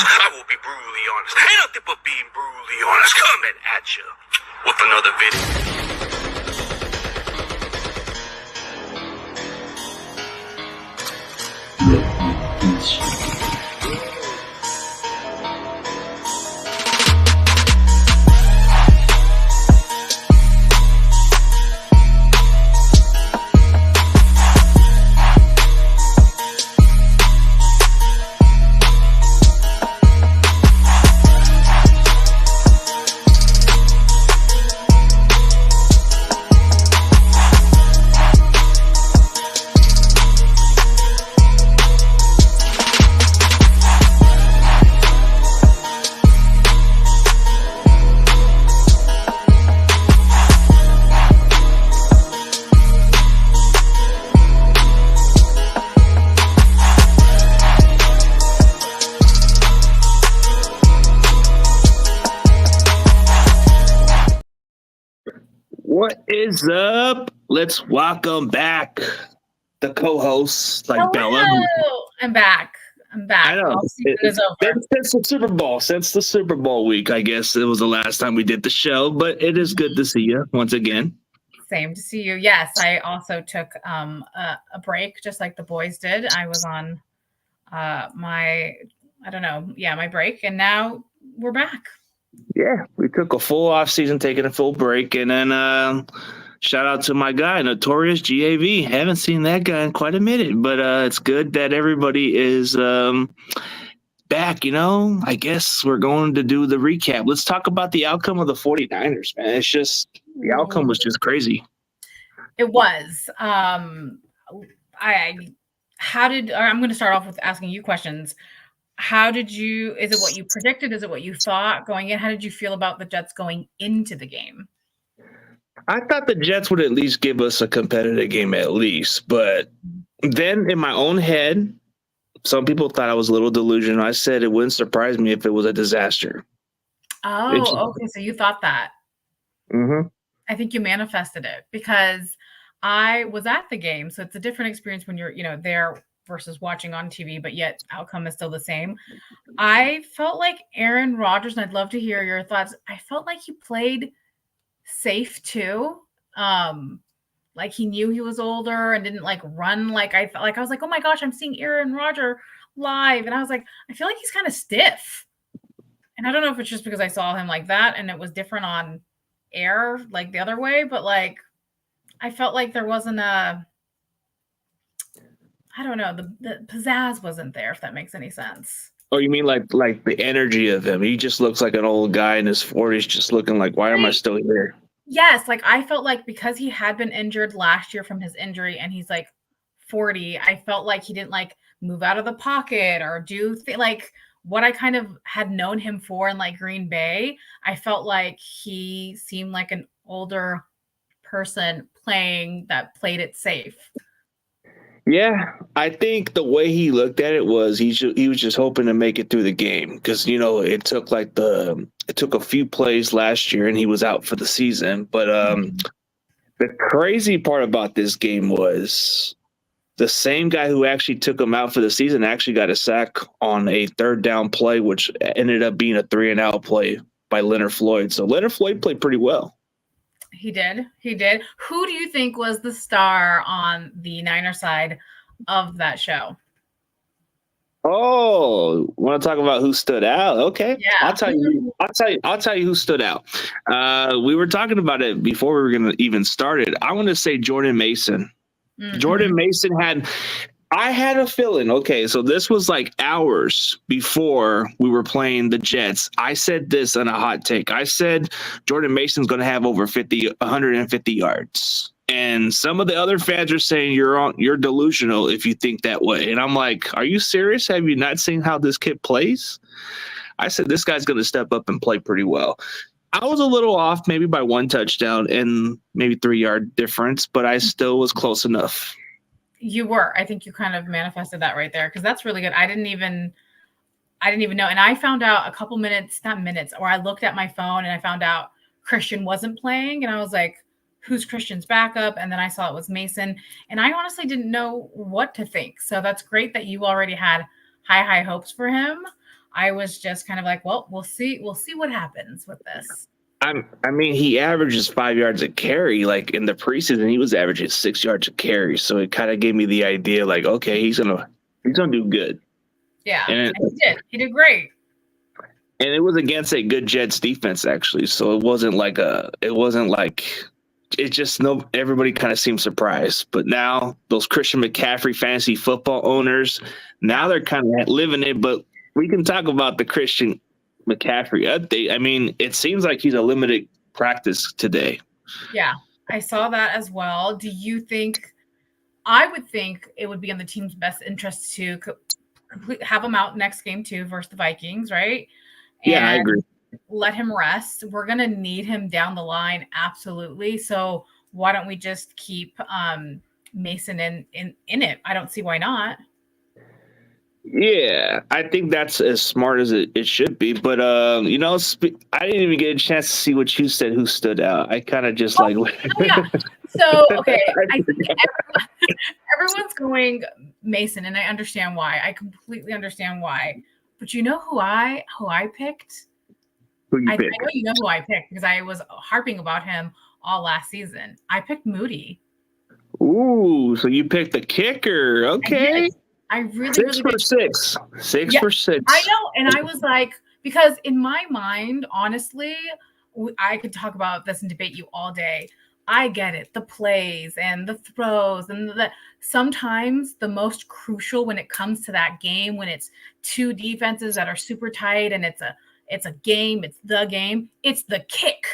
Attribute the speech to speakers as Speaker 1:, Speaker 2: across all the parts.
Speaker 1: I will be brutally honest. Ain't nothing but being brutally honest. Coming at you with another video.
Speaker 2: What is up? Let's welcome back the co-hosts like Bella.
Speaker 3: I'm back.
Speaker 2: I know. Since the Super Bowl week, I guess it was the last time we did the show, but it is good to see you once again.
Speaker 3: Same to see you. Yes, I also took a break just like the boys did. I was on my break, and now we're back.
Speaker 2: Yeah, we took a full off season, taking a full break, and then shout out to my guy, Notorious GAV. Haven't seen that guy in quite a minute, but it's good that everybody is back. I guess we're going to do the recap. Let's talk about the outcome of the 49ers, man. It's just the outcome was just crazy.
Speaker 3: It was. I'm going to start off with asking you questions. Is it what you predicted? Is it what you thought going in? How did you feel about the Jets going into the game?
Speaker 2: I thought the Jets would at least give us a competitive game at least. But then in my own head, some people thought I was a little delusional. I said it wouldn't surprise me if it was a disaster.
Speaker 3: Oh, okay. So you thought that.
Speaker 2: Mm-hmm.
Speaker 3: I think you manifested it because I was at the game. So it's a different experience when you're, there versus watching on TV, but yet outcome is still the same. I felt like Aaron Rodgers, and I'd love to hear your thoughts. I felt like he played safe too. Like he knew he was older and didn't run. I was like, oh my gosh, I'm seeing Aaron Rodgers live. And I was like, I feel like he's kind of stiff. And I don't know if it's just because I saw him like that and it was different on air, like the other way, but I felt like there wasn't the pizzazz wasn't there, if that makes any sense.
Speaker 2: Oh, you mean like the energy of him? He just looks like an old guy in his 40s, just looking like, why am I still here?
Speaker 3: Yes, I felt like because he had been injured last year from his injury and he's 40, I felt like he didn't move out of the pocket or do what I kind of had known him for in Green Bay. I felt like he seemed like an older person played it safe.
Speaker 2: Yeah, I think the way he looked at it was he was just hoping to make it through the game because it took it took a few plays last year and he was out for the season. But the crazy part about this game was the same guy who actually took him out for the season actually got a sack on a third down play, which ended up being a 3-and-out play by Leonard Floyd. So Leonard Floyd played pretty well.
Speaker 3: He did. Who do you think was the star on the Niner side of that show?
Speaker 2: Oh, want to talk about who stood out? Okay,
Speaker 3: yeah.
Speaker 2: I'll tell you who stood out. We were talking about it before we were going to even start it. I want to say Jordan Mason. Mm-hmm. Jordan Mason I had a feeling, okay, so this was hours before we were playing the Jets. I said this on a hot take. I said Jordan Mason's going to have over 150 yards. And some of the other fans are saying you're delusional if you think that way. And I'm like, are you serious? Have you not seen how this kid plays? I said this guy's going to step up and play pretty well. I was a little off maybe by one touchdown and maybe 3-yard difference, but I still was close enough.
Speaker 3: You were. I think you kind of manifested that right there because that's really good. I didn't even know. And I found out a couple minutes, not minutes, or I looked at my phone and I found out Christian wasn't playing. And I was like, who's Christian's backup? And then I saw it was Mason. And I honestly didn't know what to think. So that's great that you already had high hopes for him. I was just kind of like, well, we'll see what happens with this.
Speaker 2: I mean, he averages 5 yards a carry. Like in the preseason, he was averaging 6 yards a carry. So it kind of gave me the idea, like, okay, he's gonna do good.
Speaker 3: Yeah,
Speaker 2: And
Speaker 3: he did great.
Speaker 2: And it was against a good Jets defense, actually. So it wasn't like it just everybody kind of seemed surprised. But now those Christian McCaffrey fantasy football owners, now they're kind of living it. But we can talk about the Christian McCaffrey update. I mean, it seems like he's a limited practice today.
Speaker 3: Yeah, I saw that as well. Do you think? I would think it would be in the team's best interest to have him out next game too versus the Vikings, right?
Speaker 2: Yeah, I agree.
Speaker 3: Let him rest. We're gonna need him down the line, absolutely. So why don't we just keep Mason in it? I don't see why not.
Speaker 2: Yeah, I think that's as smart as it should be. But I didn't even get a chance to see what you said. Who stood out? I kind of just
Speaker 3: yeah. So okay, I think everyone's going Mason, and I understand why. I completely understand why. But you know who I picked?
Speaker 2: Who you
Speaker 3: I
Speaker 2: picked?
Speaker 3: know you know who I picked because I was harping about him all last season. I picked Moody.
Speaker 2: Ooh, so you picked the kicker. Okay.
Speaker 3: I really,
Speaker 2: Six
Speaker 3: really
Speaker 2: for six. Six
Speaker 3: Yeah,
Speaker 2: for six.
Speaker 3: I know. And I was like, because in my mind, honestly, I could talk about this and debate you all day. I get it. The plays and the throws and sometimes the most crucial when it comes to that game, when it's two defenses that are super tight and it's a game, it's the game, it's the kick.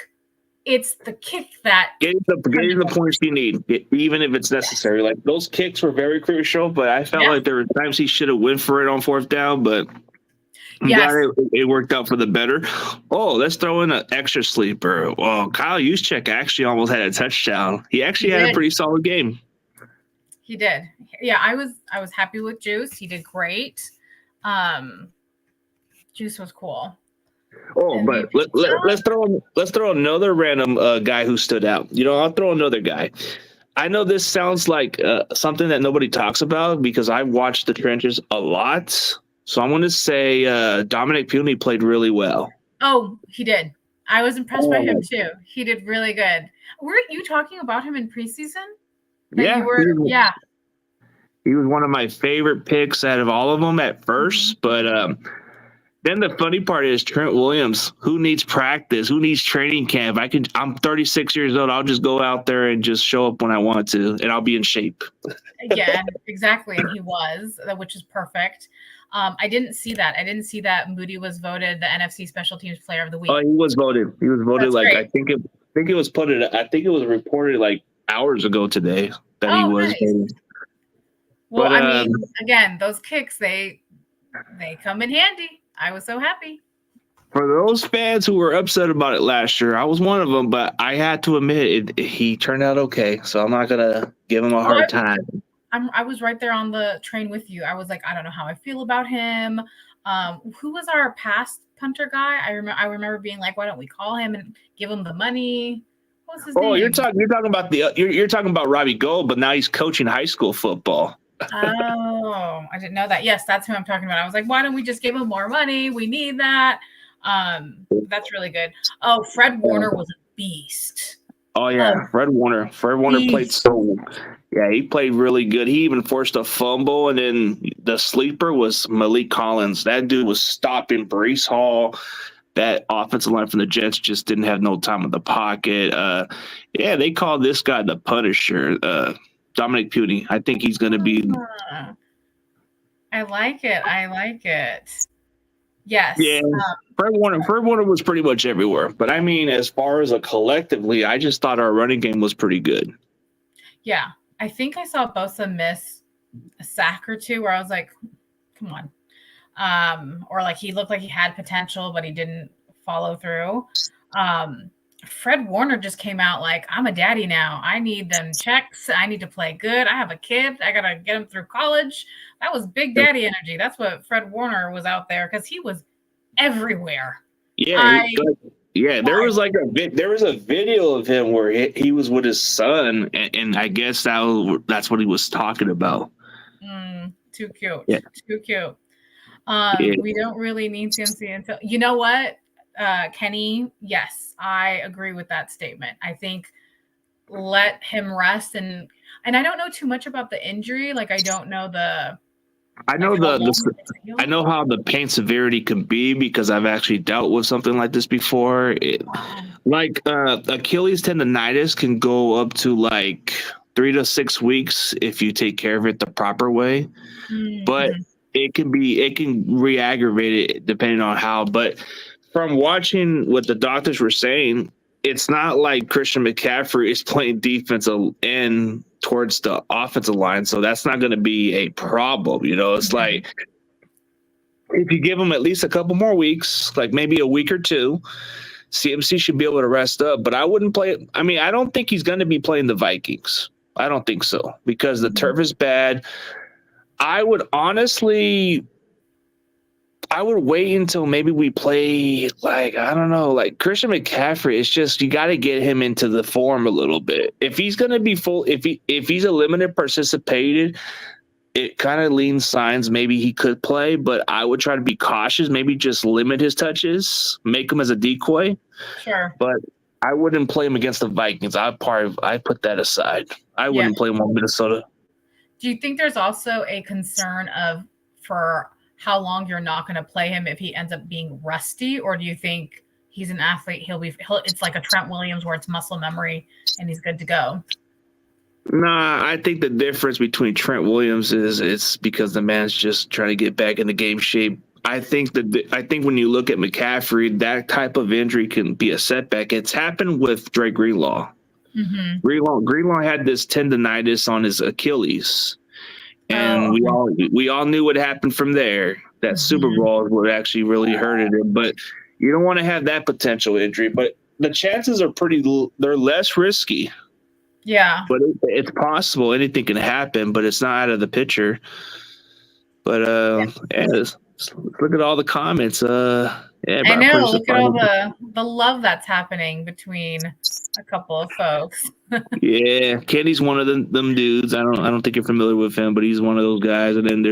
Speaker 3: It's the kick that
Speaker 2: getting the points you need, even if it's necessary. Like those kicks were very crucial, but I felt like there were times he should have went for it on fourth down, but I'm glad it worked out for the better. Oh, let's throw in an extra sleeper. Well, Kyle Juszczyk actually almost had a touchdown. He actually had a pretty solid game.
Speaker 3: He did. Yeah, I was happy with Juice. He did great. Juice was cool.
Speaker 2: Oh, but let's throw another random guy who stood out. I'll throw another guy. I know this sounds like something that nobody talks about because I've watched the trenches a lot. So I'm going to say Dominic Puny played really well.
Speaker 3: Oh, he did. I was impressed by him too. He did really good. Weren't you talking about him in preseason?
Speaker 2: Yeah. He was one of my favorite picks out of all of them at first, but then the funny part is Trent Williams, who needs practice, who needs training camp. I'm 36 years old. I'll just go out there and just show up when I want to, and I'll be in shape.
Speaker 3: Yeah, exactly. And he was, which is perfect. I didn't see that. I didn't see that Moody was voted the NFC Special Teams Player of the Week.
Speaker 2: Oh, he was voted. He was voted.
Speaker 3: That's
Speaker 2: like
Speaker 3: great.
Speaker 2: I think it was reported like hours ago today that he was.
Speaker 3: Nice. Well, but, again, those kicks they come in handy. I was so happy.
Speaker 2: For those fans who were upset about it last year, I was one of them, but I had to admit he turned out okay. So I'm not gonna give him a hard time.
Speaker 3: I was right there on the train with you. I was like, I don't know how I feel about him. Who was our past punter guy? I remember being like, why don't we call him and give him the money? What was his name?
Speaker 2: You're talking about you're talking about Robbie Gould, but now he's coaching high school football.
Speaker 3: Oh, I didn't know that. Yes, that's who I'm talking about. I was like, why don't we just give him more money? We need that. That's really good. Oh, Fred Warner was a beast.
Speaker 2: Oh yeah, Fred Warner. Fred Warner played he played really good. He even forced a fumble, and then the sleeper was Malik Collins. That dude was stopping Breece Hall. That offensive line from the Jets just didn't have no time in the pocket. They call this guy the Punisher. Dominic Puny. I think he's going to be.
Speaker 3: I like it. Yes.
Speaker 2: Yeah. Fred Warner was pretty much everywhere. But I mean, as far as collectively, I just thought our running game was pretty good.
Speaker 3: Yeah. I think I saw Bosa miss a sack or two where I was like, come on. Or like he looked like he had potential, but he didn't follow through. Fred Warner just came out like, I'm a daddy now. I need them checks. I need to play good. I have a kid. I got to get him through college. That was big daddy energy. That's what Fred Warner was out there because he was everywhere.
Speaker 2: Yeah. There was a video of him where he was with his son, and I guess that's what he was talking about.
Speaker 3: Too cute.
Speaker 2: Yeah.
Speaker 3: Too cute.
Speaker 2: Yeah.
Speaker 3: We don't really need CMC until you know what, Kenny. Yes, I agree with that statement. I think let him rest and I don't know too much about the injury. Like I don't know the
Speaker 2: I
Speaker 3: like
Speaker 2: know
Speaker 3: how long it's
Speaker 2: I
Speaker 3: healed.
Speaker 2: know how the pain severity can be because I've actually dealt with something like this before. Like Achilles tendonitis can go up to like 3 to 6 weeks if you take care of it the proper way, but
Speaker 3: Mm-hmm.
Speaker 2: it can re-aggravate it depending on how. But from watching what the doctors were saying, it's not like Christian McCaffrey is playing defensive end towards the offensive line, so that's not going to be a problem. It's like if you give him at least a couple more weeks, like maybe a week or two, CMC should be able to rest up. But I wouldn't play. I mean, I don't think he's going to be playing the Vikings. I don't think so because the turf is bad. I would wait until maybe we play like, I don't know, like Christian McCaffrey. It's just you got to get him into the form a little bit. If he's going to be full, if he's a limited participated, it kind of leans signs maybe he could play, but I would try to be cautious. Maybe just limit his touches, make him as a decoy.
Speaker 3: Sure.
Speaker 2: But I wouldn't play him against the Vikings. I put that aside. I wouldn't play him on Minnesota.
Speaker 3: Do you think there's also a concern of for how long you're not going to play him if he ends up being rusty, or do you think he's an athlete? It's like a Trent Williams where it's muscle memory and he's good to go.
Speaker 2: Nah, I think the difference between Trent Williams is it's because the man's just trying to get back into game shape. I think when you look at McCaffrey, that type of injury can be a setback. It's happened with Dre Greenlaw.
Speaker 3: Mm-hmm.
Speaker 2: Greenlaw had this tendonitis on his Achilles, and we all knew what happened from there. That Super Bowl is what actually really hurted him. But you don't want to have that potential injury. But the chances are they're less risky.
Speaker 3: Yeah,
Speaker 2: but it's possible. Anything can happen, but it's not out of the picture. But look at all the comments.
Speaker 3: I know. Look at all the love that's happening between a couple of folks.
Speaker 2: Yeah, Kenny's one of them dudes. I don't think you're familiar with him, but he's one of those guys. And then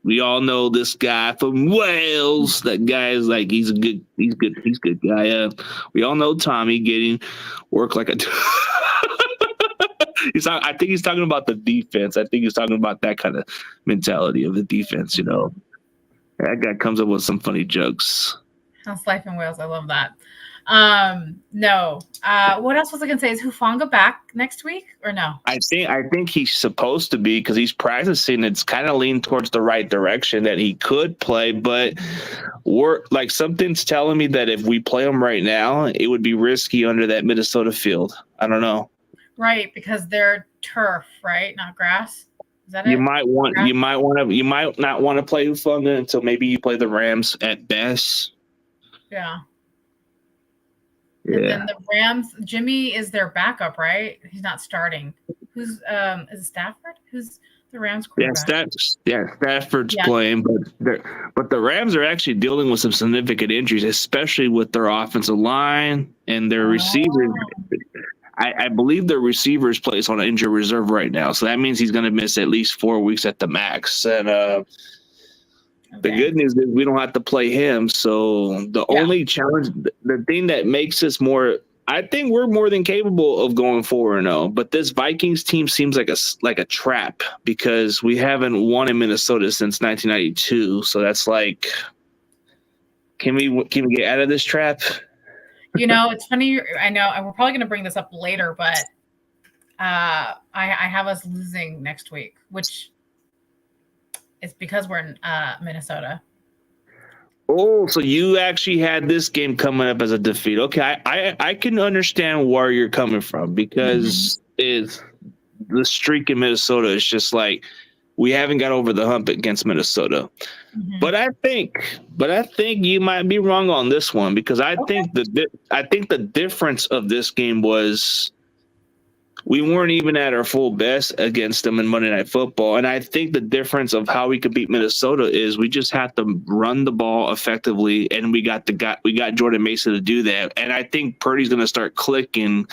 Speaker 2: we all know this guy from Wales. That guy is like he's a good guy. We all know Tommy getting work like a. I think he's talking about the defense. I think he's talking about that kind of mentality of the defense. That guy comes up with some funny jokes.
Speaker 3: House life in Wales. I love that. No. What else was I gonna say? Is Hufanga back next week or no?
Speaker 2: I think he's supposed to be because he's practicing. It's kind of leaned towards the right direction that he could play, but something's telling me that if we play him right now, it would be risky under that Minnesota field. I don't know.
Speaker 3: Right, because they're turf, right? Not grass. Is that
Speaker 2: you might not want to play Hufanga until maybe you play the Rams at best.
Speaker 3: Yeah.
Speaker 2: Yeah.
Speaker 3: And then the Rams, Jimmy is their backup, right? He's not starting. Who's is it Stafford? Who's the Rams quarterback?
Speaker 2: Stafford's playing, but the Rams are actually dealing with some significant injuries, especially with their offensive line and their receivers. I believe their receiver is placed on injured reserve right now, so that means he's going to miss at least 4 weeks at the max. And the good news is we don't have to play him. So the only challenge, the thing that makes us more, I think we're more than capable of going 4-0. But this Vikings team seems like a trap because we haven't won in Minnesota since 1992. So that's like, can we get out of this trap?
Speaker 3: It's funny. I know we're probably going to bring this up later, but I have us losing next week, which is because we're in Minnesota.
Speaker 2: Oh, so you actually had this game coming up as a defeat. Okay, I can understand where you're coming from because it's the streak in Minnesota is just like we haven't got over the hump against Minnesota. Mm-hmm. But I think you might be wrong on this one because I think the difference of this game was we weren't even at our full best against them in Monday Night Football. And I think the difference of how we could beat Minnesota is we just have to run the ball effectively, and we got Jordan Mason to do that. And I think Purdy's going to start clicking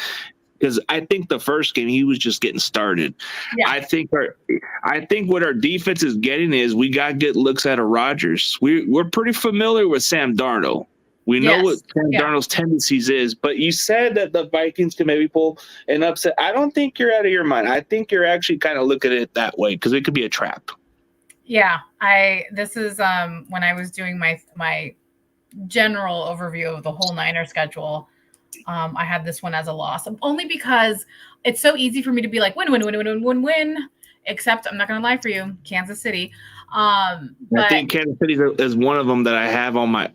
Speaker 2: because I think the first game he was just getting started.
Speaker 3: Yeah.
Speaker 2: I think what our defense is getting is we got good looks out of Rodgers. We're pretty familiar with Sam Darnold. We know what Sam Darnold's tendencies is, but you said that the Vikings can maybe pull an upset. I don't think you're out of your mind. I think you're actually kind of looking at it that way because it could be a trap.
Speaker 3: Yeah, this is when I was doing my general overview of the whole Niner schedule. I had this one as a loss, only because it's so easy for me to be like win. Except I'm not gonna lie for you, Kansas City.
Speaker 2: I think Kansas City is one of them that I have on my.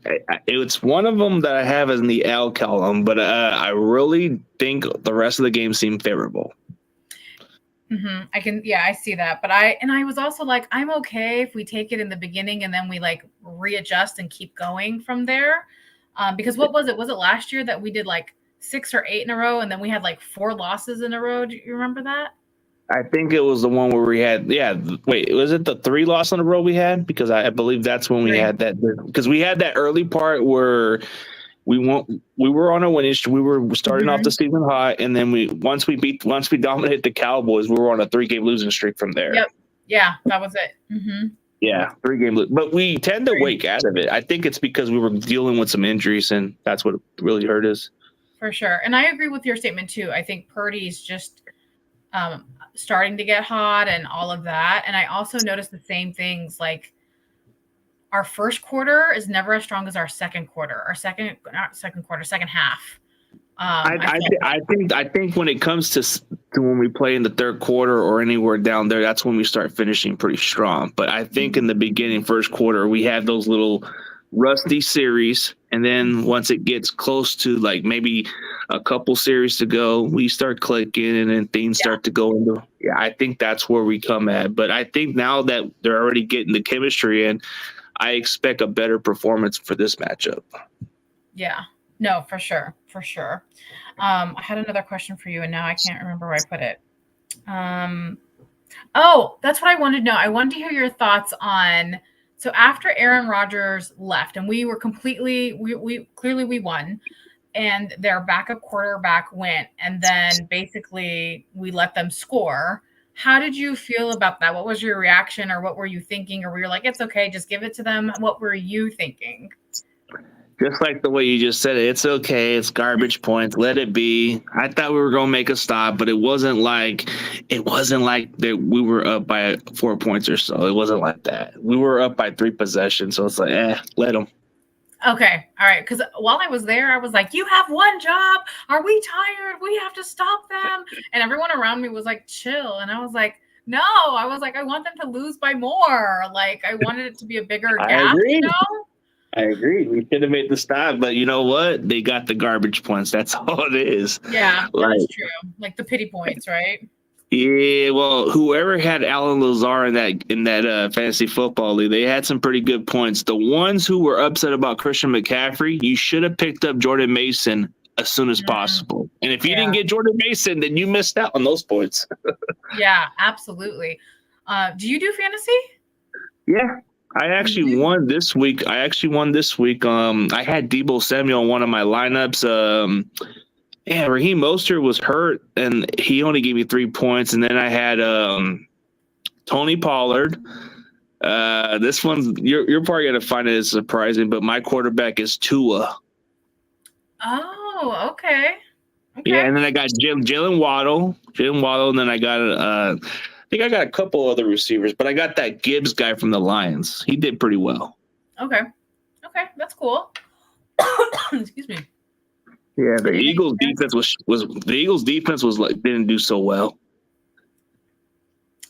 Speaker 2: It's one of them that I have in the L column, but I really think the rest of the game seem favorable.
Speaker 3: I see that, but I was also like, I'm okay if we take it in the beginning and then we like readjust and keep going from there. Because what was it? Was it last year that we did like 6 or 8 in a row and then we had like 4 losses in a row? Do you remember that?
Speaker 2: I think it was the one where we had, wait, was it the 3 losses in a row we had? Because I believe that's when we had that, because we had that early part where we were on a winning streak. We were starting off the season hot, and then once we dominated the Cowboys, we were on a 3-game losing streak from there.
Speaker 3: Yep. Yeah, that was it.
Speaker 2: Yeah, 3-game, but we tend to wake out of it. I think it's because we were dealing with some injuries, and that's what really hurt us.
Speaker 3: For sure, and I agree with your statement too. I think Purdy's just starting to get hot and all of that. And I also noticed the same things, like our first quarter is never as strong as our second quarter, second half.
Speaker 2: I think when it comes to when we play in the third quarter or anywhere down there, that's when we start finishing pretty strong. But I think in the beginning, first quarter, we have those little rusty series, and then once it gets close to like maybe a couple series to go, we start clicking and then things start to go into. Yeah, I think that's where we come at. But I think now that they're already getting the chemistry in, I expect a better performance for this matchup.
Speaker 3: Yeah, no, for sure. I had another question for you, and now I can't remember where I put it. That's what I wanted to know. I wanted to hear your thoughts on. So after Aaron Rodgers left, and we were we clearly won, and their backup quarterback went, and then basically we let them score. How did you feel about that? What was your reaction, or what were you thinking? Or were you like, it's okay, just give it to them? What were you thinking?
Speaker 2: Just like the way you just said it, it's okay. It's garbage points. Let it be. I thought we were going to make a stop, but it wasn't like that we were up by 4 points or so. It wasn't like that. We were up by 3 possessions, so it's like, let them.
Speaker 3: Okay. All right. Because while I was there, I was like, you have one job. Are we tired? We have to stop them. And everyone around me was like, chill. And I was like, no. I was like, I want them to lose by more. Like, I wanted it to be a bigger gap, you know?
Speaker 2: I agree. We should have made the stop, but you know what? They got the garbage points. That's all it is.
Speaker 3: Yeah, that's true. Like the pity points, right?
Speaker 2: Yeah, well, whoever had Alan Lazar in that fantasy football league, they had some pretty good points. The ones who were upset about Christian McCaffrey, you should have picked up Jordan Mason as soon as possible. And if you didn't get Jordan Mason, then you missed out on those points.
Speaker 3: Yeah, absolutely. Do you do fantasy?
Speaker 2: Yeah. I actually won this week. I had Deebo Samuel in one of my lineups. Raheem Mostert was hurt, and he only gave me 3 points. And then I had Tony Pollard. This one's you're probably gonna find it surprising, but my quarterback is Tua.
Speaker 3: Oh, okay.
Speaker 2: Yeah, and then I got Jalen Waddle, and then I got I think I got a couple other receivers, but I got that Gibbs guy from the Lions. He did pretty well.
Speaker 3: Okay, that's cool. Excuse me.
Speaker 2: Yeah, the Eagles defense was like didn't do so well.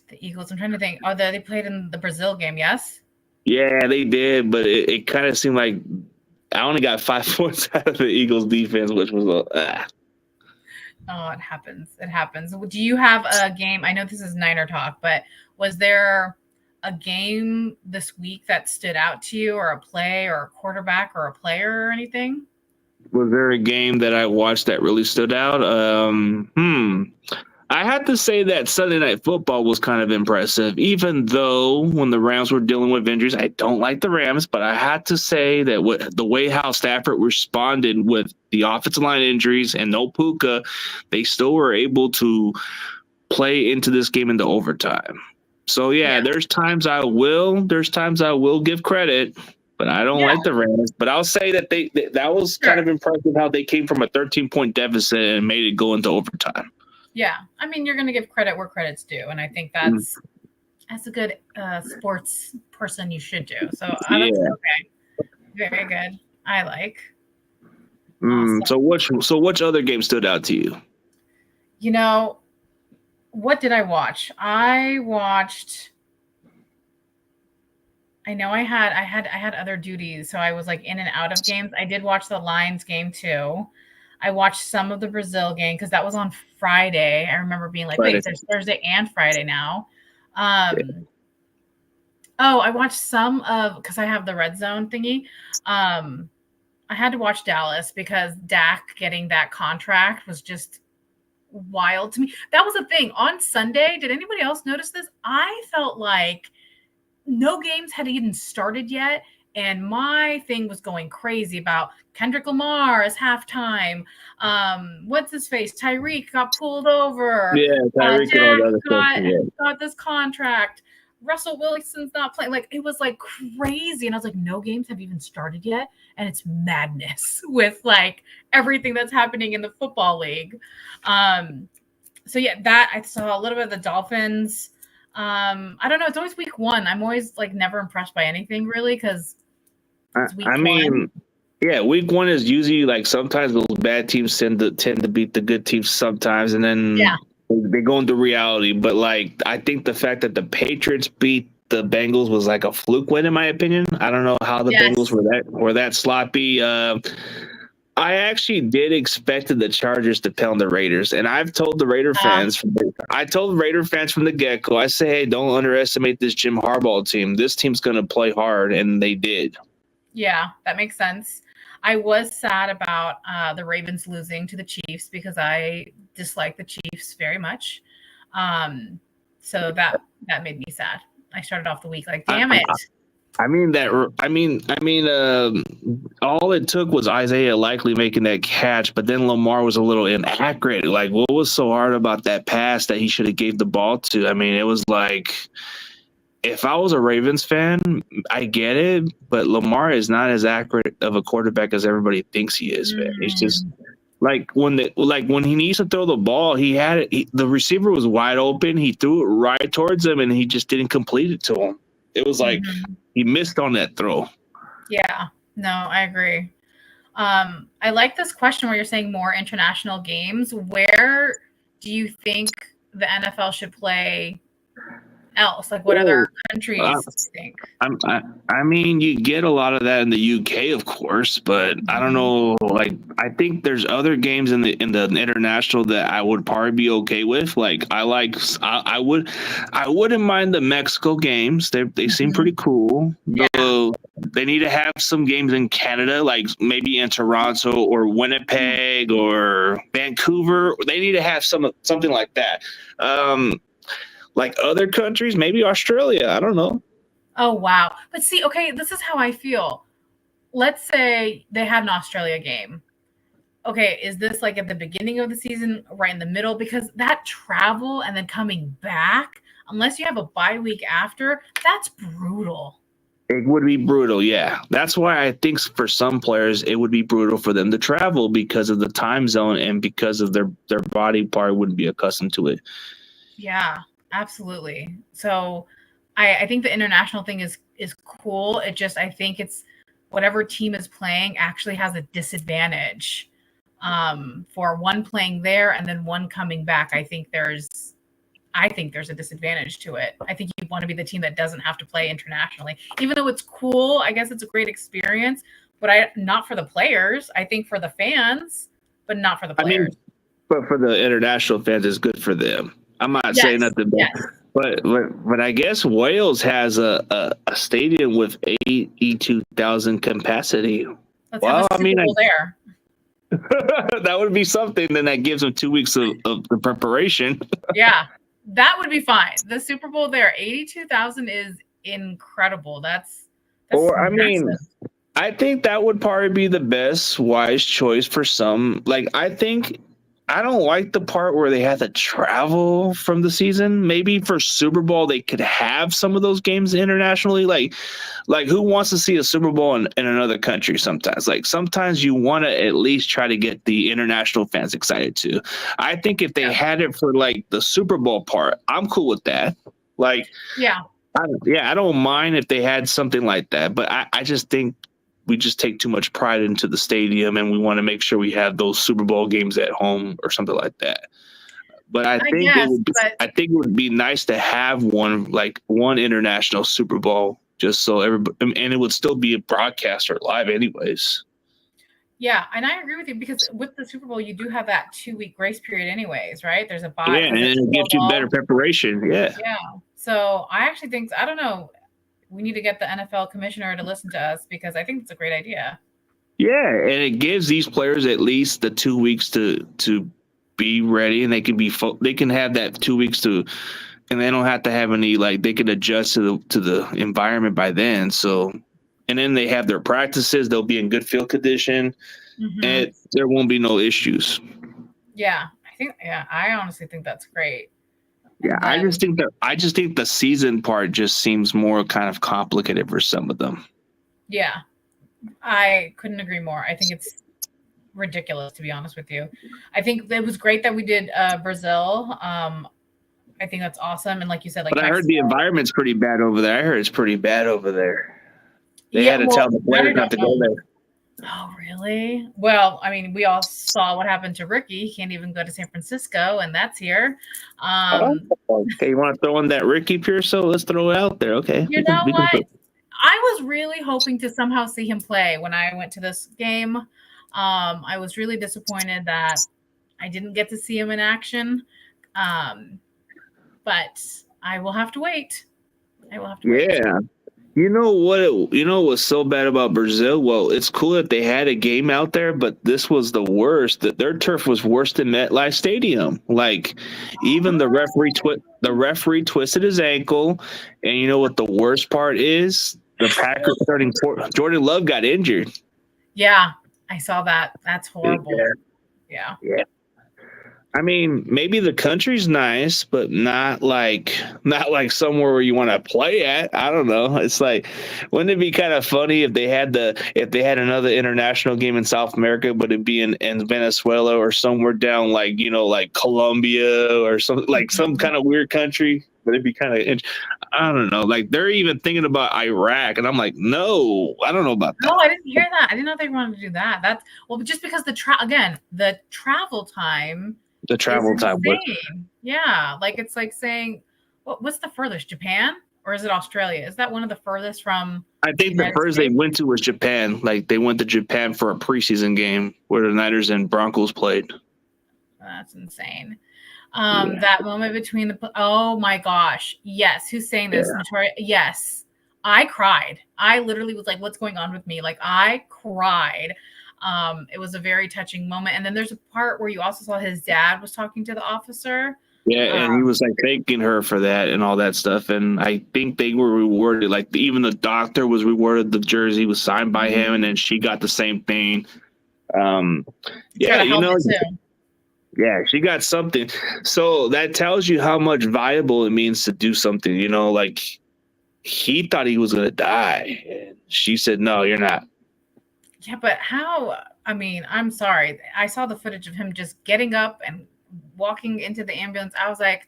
Speaker 3: The Eagles. I'm trying to think. Oh, they played in the Brazil game. Yes.
Speaker 2: Yeah, they did, but it kind of seemed like I only got 5 points out of the Eagles defense, which was
Speaker 3: Oh, it happens. Do you have a game? I know this is Niner talk, but was there a game this week that stood out to you, or a play, or a quarterback, or a player, or anything?
Speaker 2: Was there a game that I watched that really stood out? I had to say that Sunday Night Football was kind of impressive, even though when the Rams were dealing with injuries, I don't like the Rams, but I had to say that the way how Stafford responded with the offensive line injuries and no Puka, they still were able to play into this game into overtime. So yeah, there's times I will give credit, but I don't like the Rams. But I'll say that that was kind of impressive how they came from a 13-point deficit and made it go into overtime.
Speaker 3: Yeah, I mean, you're going to give credit where credit's due, and I think that's a good sports person you should do. So okay, very good. I like.
Speaker 2: Awesome. So which other game stood out to you?
Speaker 3: You know, what did I watch? I know I had other duties, so I was like in and out of games. I did watch the Lions game too. I watched some of the Brazil game because that was on Friday. I remember being like, wait, there's Thursday and Friday now. Oh, I watched some of, because I have the Red Zone thingy. I had to watch Dallas because Dak getting that contract was just wild to me. That was the thing. On Sunday, did anybody else notice this? I felt like no games had even started yet. And my thing was going crazy about Kendrick Lamar as halftime. What's his face? Tyreek got pulled over.
Speaker 2: Yeah, Tyreek
Speaker 3: got this contract. Russell Wilson's not playing. Like, it was like crazy. And I was like, no games have even started yet. And it's madness with like everything that's happening in the football league. So yeah, that I saw a little bit of the Dolphins. I don't know. It's always week one. I'm always like never impressed by anything really because week one.
Speaker 2: Yeah, week one is usually like sometimes those bad teams tend to beat the good teams sometimes, and then they go into reality. But like, I think the fact that the Patriots beat the Bengals was like a fluke win, in my opinion. I don't know how the Bengals were that sloppy. I actually did expect the Chargers to pound the Raiders, and I've told the Raider fans. From the get-go, I say, hey, don't underestimate this Jim Harbaugh team. This team's going to play hard, and they did.
Speaker 3: Yeah, that makes sense. I was sad about the Ravens losing to the Chiefs because I dislike the Chiefs very much. So that made me sad. I started off the week like, damn it.
Speaker 2: All it took was Isaiah Likely making that catch, but then Lamar was a little inaccurate. Like, what was so hard about that pass that he should have gave the ball to? I mean, it was like, if I was a Ravens fan, I get it, but Lamar is not as accurate of a quarterback as everybody thinks he is, man. It's just like when he needs to throw the ball, the receiver was wide open. He threw it right towards him, and he just didn't complete it to him. It was like he missed on that throw.
Speaker 3: Yeah, no, I agree. I like this question where you're saying more international games. Where do you think the NFL should play else? Like, what other countries do you think?
Speaker 2: I mean, you get a lot of that in the UK, of course, but I don't know. Like, I think there's other games in the international that I would probably be okay with. Like, I wouldn't mind the Mexico games. They seem pretty cool.
Speaker 3: Yeah.
Speaker 2: So they need to have some games in Canada, like maybe in Toronto or Winnipeg or Vancouver. They need to have something like that. Like other countries, maybe Australia. I don't know.
Speaker 3: Oh, wow. But see, okay, this is how I feel. Let's say they had an Australia game. Okay, is this like at the beginning of the season, right in the middle? Because that travel and then coming back, unless you have a bye week after, that's brutal.
Speaker 2: It would be brutal, yeah. That's why I think for some players, it would be brutal for them to travel because of the time zone and because of their body part wouldn't be accustomed to it.
Speaker 3: Yeah. Absolutely. So I think the international thing is cool. I think it's whatever team is playing actually has a disadvantage for one playing there and then one coming back. I think there's a disadvantage to it. I think you want to be the team that doesn't have to play internationally, even though it's cool. I guess it's a great experience, but not for the players. I think for the fans, but not for the players.
Speaker 2: I mean, but for the international fans, it's good for them. I'm not saying nothing, but I guess Wales has a stadium with 82,000 capacity.
Speaker 3: Let's have a Super Bowl there.
Speaker 2: That would be something. Then that gives them 2 weeks of the preparation.
Speaker 3: Yeah, that would be fine. The Super Bowl there, 82,000 is incredible. That's
Speaker 2: Or I mean,
Speaker 3: massive.
Speaker 2: I think that would probably be the best wise choice for some. Like, I don't like the part where they have to travel from the season. Maybe for Super Bowl they could have some of those games internationally. Like who wants to see a Super Bowl in another country sometimes? Like sometimes you want to at least try to get the international fans excited too. I think if they had it for like the Super Bowl part, I'm cool with that. Like,
Speaker 3: Yeah.
Speaker 2: I don't mind if they had something like that, but I just think we just take too much pride into the stadium and we want to make sure we have those Super Bowl games at home or something like that. But I think
Speaker 3: guess,
Speaker 2: I think it would be nice to have one international Super Bowl just so everybody, and it would still be a broadcast or live anyways.
Speaker 3: Yeah, and I agree with you because with the Super Bowl, you do have that 2-week grace period, anyways, right? There's a bye.
Speaker 2: Yeah, and it gives you better preparation. Yeah.
Speaker 3: Yeah. So I actually think, I don't know, we need to get the NFL commissioner to listen to us because I think it's a great idea.
Speaker 2: Yeah, and it gives these players at least the 2 weeks to be ready, and they can have that 2 weeks to, and they don't have to have any they can adjust to the environment by then. So, and then they have their practices; they'll be in good field condition, and there won't be no issues.
Speaker 3: Yeah, I honestly think that's great.
Speaker 2: Yeah, I just think the season part just seems more kind of complicated for some of them.
Speaker 3: Yeah, I couldn't agree more. I think it's ridiculous, to be honest with you. I think it was great that we did Brazil. I think that's awesome. And like you said,
Speaker 2: but I heard the environment's pretty bad over there. I heard it's pretty bad over there. They had to tell the players not to go there.
Speaker 3: Oh, really? Well, I mean, we all saw what happened to Ricky. He can't even go to San Francisco, and that's here.
Speaker 2: Okay, you want to throw in that Ricky Pearso? Let's throw it out there. Okay.
Speaker 3: You know what? I was really hoping to somehow see him play when I went to this game. I was really disappointed that I didn't get to see him in action. But I will have to wait.
Speaker 2: Yeah. You know what's so bad about Brazil? Well, it's cool that they had a game out there, but this was the worst. That their turf was worse than MetLife Stadium. Like, even the referee twisted his ankle, and you know what the worst part is? The Packers starting Jordan Love got injured.
Speaker 3: Yeah, I saw that. That's horrible. Yeah.
Speaker 2: I mean, maybe the country's nice, but not like somewhere where you want to play at. I don't know. It's like, wouldn't it be kind of funny if they had another international game in South America, but it'd be in Venezuela or somewhere down like Colombia or some kind of weird country. But it'd be kind of, I don't know. Like, they're even thinking about Iraq, and I'm like, no, I don't know about that.
Speaker 3: No, I didn't hear that. I didn't know they wanted to do that. That's just because the travel time.
Speaker 2: The travel time.
Speaker 3: Yeah, like it's like saying, what's the furthest? Japan, or is it Australia? Is that one of the furthest from?
Speaker 2: I think the furthest they went to was Japan. Like, they went to Japan for a preseason game where the Niners and Broncos played.
Speaker 3: That's insane. That moment between oh my gosh, yes. Who's saying this? Yeah. Yes, I cried. I literally was like, "What's going on with me?" Like, I cried. It was a very touching moment. And then there's a part where you also saw his dad was talking to the officer.
Speaker 2: Yeah, and he was like thanking her for that and all that stuff. And I think they were rewarded. Like, even the doctor was rewarded. The jersey was signed by him, and then she got the same thing. Yeah, she got something. So that tells you how much valuable it means to do something. Like, he thought he was going to die. And she said, no, you're not.
Speaker 3: Yeah, but how? I mean, I'm sorry. I saw the footage of him just getting up and walking into the ambulance. I was like,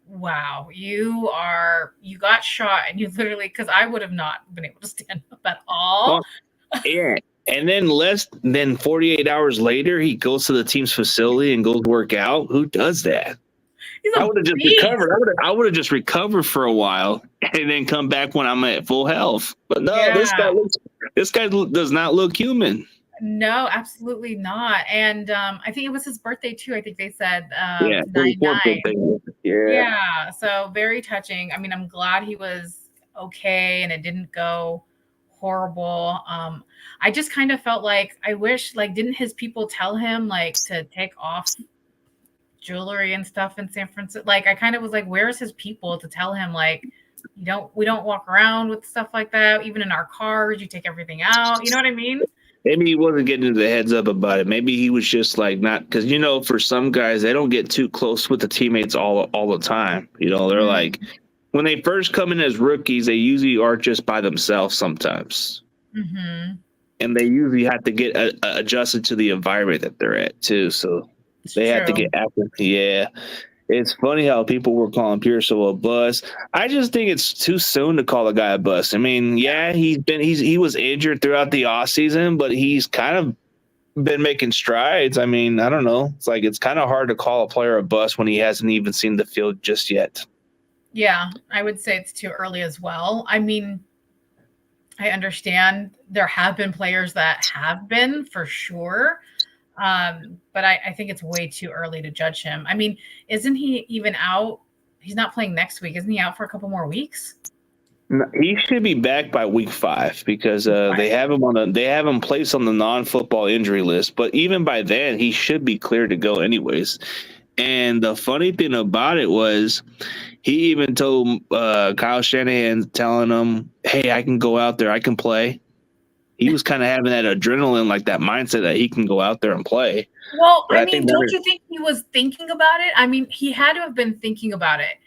Speaker 3: wow, you got shot, and you literally, because I would have not been able to stand up at all.
Speaker 2: Well, yeah. And then less than 48 hours later, he goes to the team's facility and goes work out. Who does that? I would have just recovered. I would have just recovered for a while and then come back when I'm at full health. But no, this guy does not look human.
Speaker 3: No, absolutely not. And I think it was his birthday too. I think they said
Speaker 2: 99.
Speaker 3: Yeah. So very touching. I mean, I'm glad he was okay and it didn't go horrible. I just kind of felt like I wish, like, didn't his people tell him like to take off jewelry and stuff in San Francisco? Like, I kind of was like, where's his people to tell him, like, we don't walk around with stuff like that. Even in our cars, you take everything out. You know what I mean?
Speaker 2: Maybe he wasn't getting the heads up about it. Maybe he was just like not, because for some guys they don't get too close with the teammates all the time. They're like, when they first come in as rookies, they usually are just by themselves sometimes, and they usually have to get adjusted to the environment that they're at too. So they have to get active. Yeah. It's funny how people were calling Pearsall a bust. I just think it's too soon to call a guy a bust. I mean, yeah, he was injured throughout the offseason, but he's kind of been making strides. I mean, I don't know. It's kind of hard to call a player a bust when he hasn't even seen the field just yet.
Speaker 3: Yeah, I would say it's too early as well. I mean, I understand there have been players that have been, for sure. But I think it's way too early to judge him. I mean, isn't he even out? He's not playing next week. Isn't he out for a couple more weeks?
Speaker 2: No, he should be back by week 5 because they have him placed on the non-football injury list. But even by then, he should be cleared to go anyways. And the funny thing about it was, he even told Kyle Shanahan, telling him, "Hey, I can go out there, I can play." He was kind of having that adrenaline, like that mindset that he can go out there and play.
Speaker 3: Well, I mean, don't you think he was thinking about it? I mean, he had to have been thinking about it.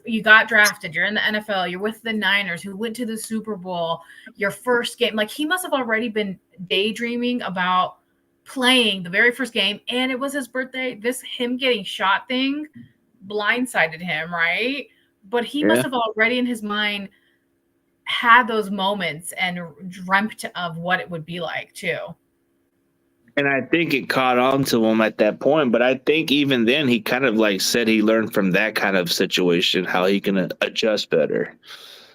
Speaker 3: You got drafted, you're in the NFL, you're with the Niners, who went to the Super Bowl, your first game. Like, he must have already been daydreaming about playing the very first game, and it was his birthday. Him getting shot thing blindsided him, right? But he must have already in his mind had those moments and dreamt of what it would be like too.
Speaker 2: And I think it caught on to him at that point. But I think even then he kind of like said he learned from that kind of situation how he can adjust better.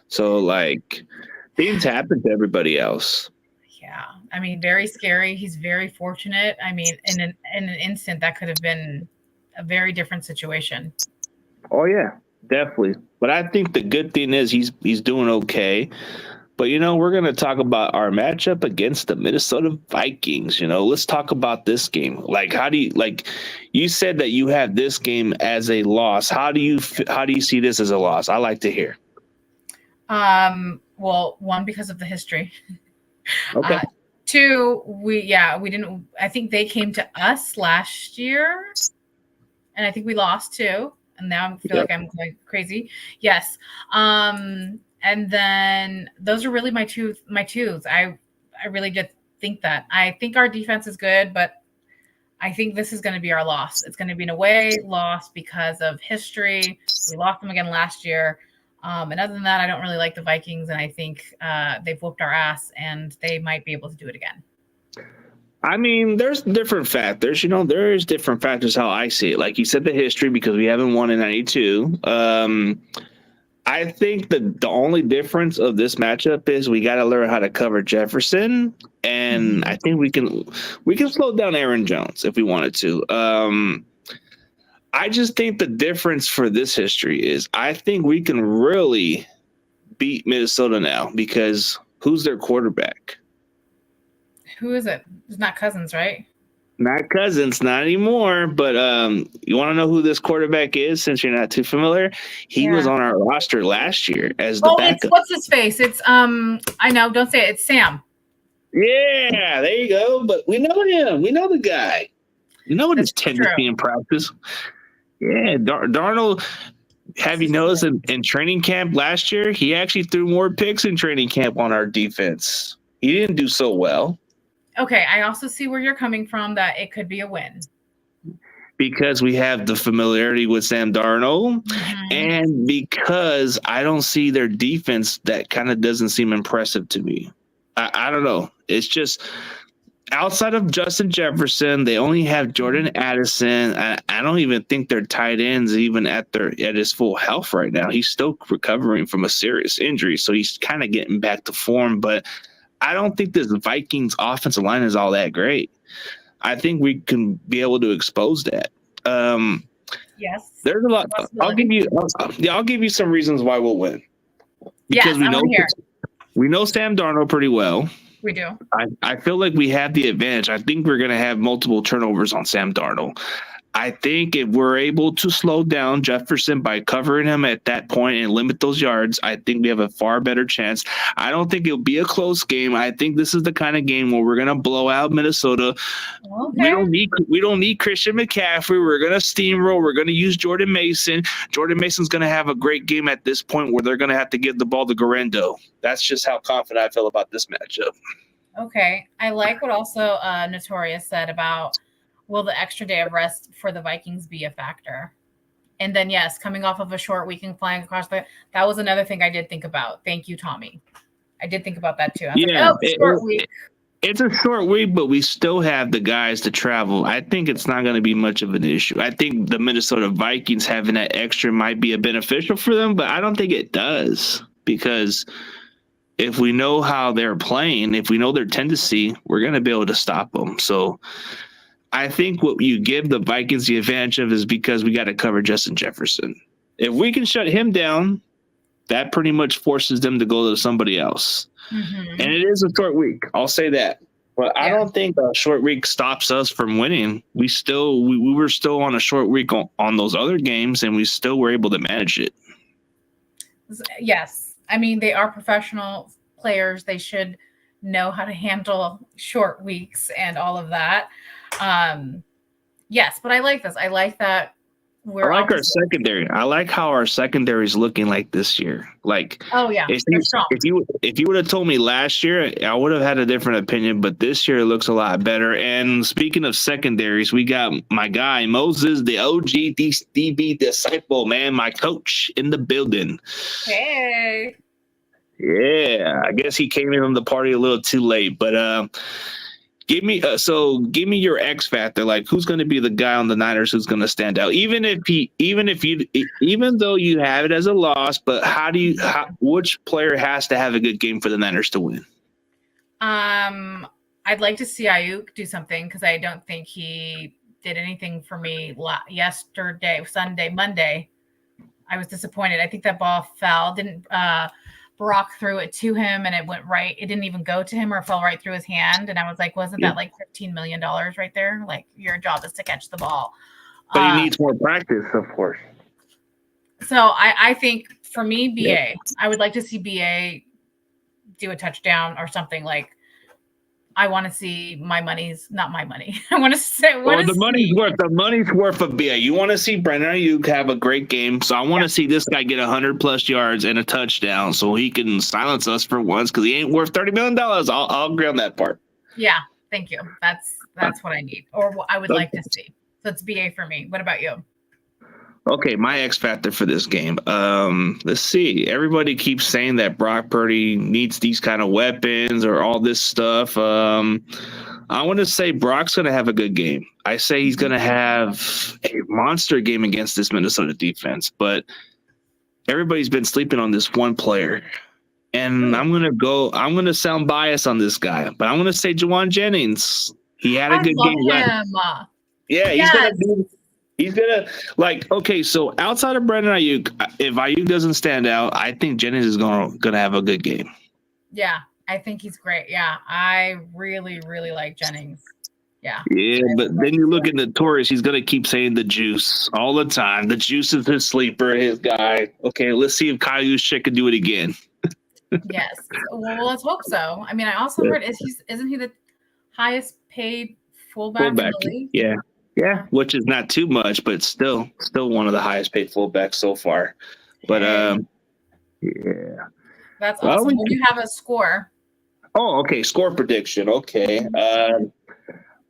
Speaker 2: So like things happen to everybody else.
Speaker 3: Yeah. I mean, very scary. He's very fortunate. I mean, in an instant that could have been a very different situation.
Speaker 2: Oh yeah, definitely. But I think the good thing is he's doing okay. But, we're going to talk about our matchup against the Minnesota Vikings. Let's talk about this game. Like, you said that you have this game as a loss. How do you see this as a loss? I like to hear.
Speaker 3: Well, one, because of the history.
Speaker 2: Okay.
Speaker 3: 2, we didn't, I think they came to us last year and I think we lost too. And now I feel like I'm going crazy. Yes. And then those are really my twos. I really did think that. I think our defense is good, but I think this is going to be our loss. It's going to be an away loss because of history. We lost them again last year. And other than that, I don't really like the Vikings, and I think they've whooped our ass, and they might be able to do it again.
Speaker 2: I mean, there's different factors. There's different factors how I see it. Like you said, the history, because we haven't won in 92. I think that the only difference of this matchup is we got to learn how to cover Jefferson, and I think we can slow down Aaron Jones if we wanted to. I just think the difference for this history is I think we can really beat Minnesota now because who's their quarterback?
Speaker 3: Who is it? It's not Cousins, right?
Speaker 2: Not Cousins, not anymore. But you want to know who this quarterback is since you're not too familiar? He was on our roster last year as the backup.
Speaker 3: It's what's his face? It's I know, don't say it. It's Sam.
Speaker 2: Yeah, there you go. But we know him. We know the guy. You know what his tendency in practice? Yeah, Darnold. Have you noticed in training camp last year, he actually threw more picks in training camp on our defense. He didn't do so well.
Speaker 3: Okay, I also see where you're coming from, that it could be a win.
Speaker 2: Because we have the familiarity with Sam Darnold, and because I don't see their defense that kind of doesn't seem impressive to me. I don't know. It's just outside of Justin Jefferson, they only have Jordan Addison. I don't even think their tight ends even at his full health right now. He's still recovering from a serious injury, so he's kind of getting back to form, but I don't think this Vikings offensive line is all that great. I think we can be able to expose that.
Speaker 3: Yes.
Speaker 2: There's a lot. I'll give you some reasons why we'll win. Because We know Sam Darnold pretty well.
Speaker 3: We do.
Speaker 2: I feel like we have the advantage. I think we're going to have multiple turnovers on Sam Darnold. I think if we're able to slow down Jefferson by covering him at that point and limit those yards, I think we have a far better chance. I don't think it'll be a close game. I think this is the kind of game where we're going to blow out Minnesota.
Speaker 3: Okay.
Speaker 2: We don't need Christian McCaffrey. We're going to steamroll. We're going to use Jordan Mason. Jordan Mason's going to have a great game at this point where they're going to have to give the ball to Garendo. That's just how confident I feel about this matchup.
Speaker 3: Okay. I like what also Notorious said about will the extra day of rest for the Vikings be a factor? And then, yes, coming off of a short week and flying across that was another thing I did think about. Thank you, Tommy. I did think about that too. I was like, short week.
Speaker 2: It's a short week, but we still have the guys to travel. I think it's not going to be much of an issue. I think the Minnesota Vikings having that extra might be a beneficial for them, but I don't think it does because if we know how they're playing, if we know their tendency, we're going to be able to stop them. So I think what you give the Vikings the advantage of is because we got to cover Justin Jefferson. If we can shut him down, that pretty much forces them to go to somebody else. Mm-hmm. And it is a short week. I'll say that. But I don't think a short week stops us from winning. We were still on a short week on those other games, and we still were able to manage it.
Speaker 3: Yes. I mean, they are professional players. They should know how to handle short weeks and all of that. Yes, but I like this. I like that
Speaker 2: I like our secondary. I like how our secondary is looking like this year. Like,
Speaker 3: oh yeah,
Speaker 2: if you would have told me last year, I would have had a different opinion. But this year it looks a lot better. And speaking of secondaries, we got my guy Moses, the OG DB disciple, man, my coach in the building.
Speaker 3: Hey.
Speaker 2: Yeah, I guess he came in from the party a little too late, but give me your X factor. Like, who's going to be the guy on the Niners who's going to stand out? Even though you have it as a loss, but which player has to have a good game for the Niners to win?
Speaker 3: I'd like to see Ayuk do something because I don't think he did anything for me Monday. I was disappointed. I think that ball fell. Brock threw it to him and it went right. It didn't even go to him or fell right through his hand. And I was like, wasn't that like $15 million right there? Like, your job is to catch the ball.
Speaker 2: But he needs more practice, of course.
Speaker 3: So I think for me, BA, I would like to see BA do a touchdown or something. Like, I want to see my money's not my money. I want to say
Speaker 2: the money's worth of BA. You want to see Brandon Ayuk have a great game. So I want to see this guy get 100+ yards and a touchdown so he can silence us for once because he ain't worth $30 million. I'll agree on that part.
Speaker 3: Yeah, thank you. That's what I need or what I would like to see. So it's BA for me. What about you?
Speaker 2: Okay, my X factor for this game. Let's see. Everybody keeps saying that Brock Purdy needs these kind of weapons or all this stuff. I want to say Brock's going to have a good game. I say he's going to have a monster game against this Minnesota defense, but everybody's been sleeping on this one player. And I'm going to sound biased on this guy, but I'm going to say Jawan Jennings. He had a good game. Yeah, he's gonna okay. So outside of Brandon Ayuk, if Ayuk doesn't stand out, I think Jennings is gonna have a good game.
Speaker 3: Yeah, I think he's great. Yeah, I really, really like Jennings. Yeah.
Speaker 2: Yeah, but then you look at Notorious, he's gonna keep saying the juice all the time. The juice is his sleeper, his guy. Okay, let's see if Kyle Juszczyk can do it again.
Speaker 3: Yes. Well, let's hope so. I mean, I also heard isn't he the highest paid fullback in the league?
Speaker 2: Yeah, which is not too much, but still one of the highest paid fullbacks so far. But yeah,
Speaker 3: that's awesome. Well, you have a score.
Speaker 2: Oh, okay. Score prediction. Okay,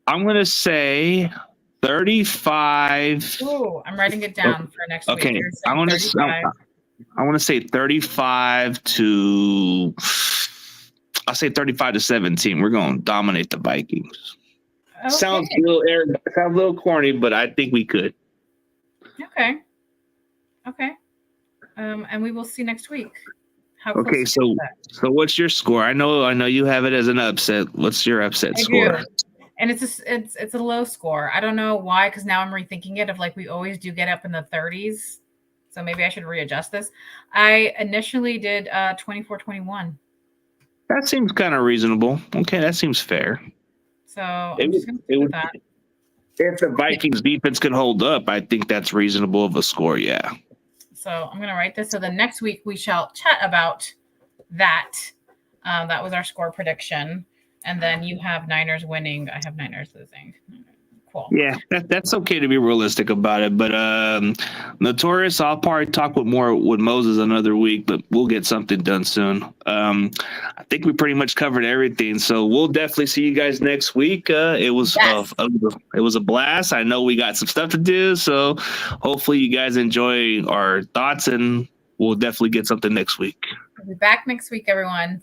Speaker 2: I'm gonna say 35.
Speaker 3: Ooh, I'm writing it down for next week.
Speaker 2: Okay, I want to say 35 to. I'll say 35-17. We're gonna dominate the Vikings. Okay. Sounds a little corny, but I think we could.
Speaker 3: Okay. And we will see next week.
Speaker 2: Okay, so what's your score? I know you have it as an upset. What's your upset score?
Speaker 3: Do. And it's a low score. I don't know why, because now I'm rethinking it of like we always do get up in the 30s. So maybe I should readjust this. I initially did 24-21.
Speaker 2: That seems kind of reasonable. Okay, that seems fair.
Speaker 3: So I'm
Speaker 2: It
Speaker 3: just
Speaker 2: would,
Speaker 3: gonna
Speaker 2: it
Speaker 3: stick with
Speaker 2: would,
Speaker 3: that.
Speaker 2: if the Vikings defense can hold up, I think that's reasonable of a score. Yeah.
Speaker 3: So I'm gonna write this. So the next week we shall chat about that. That was our score prediction, and then you have Niners winning. I have Niners losing. Cool.
Speaker 2: Yeah, that's okay to be realistic about it. But Notorious, I'll probably talk with Moses another week, but we'll get something done soon. I think we pretty much covered everything, so we'll definitely see you guys next week. It was a blast. I know we got some stuff to do, so hopefully you guys enjoy our thoughts, and we'll definitely get something next week.
Speaker 3: We'll be back next week, everyone.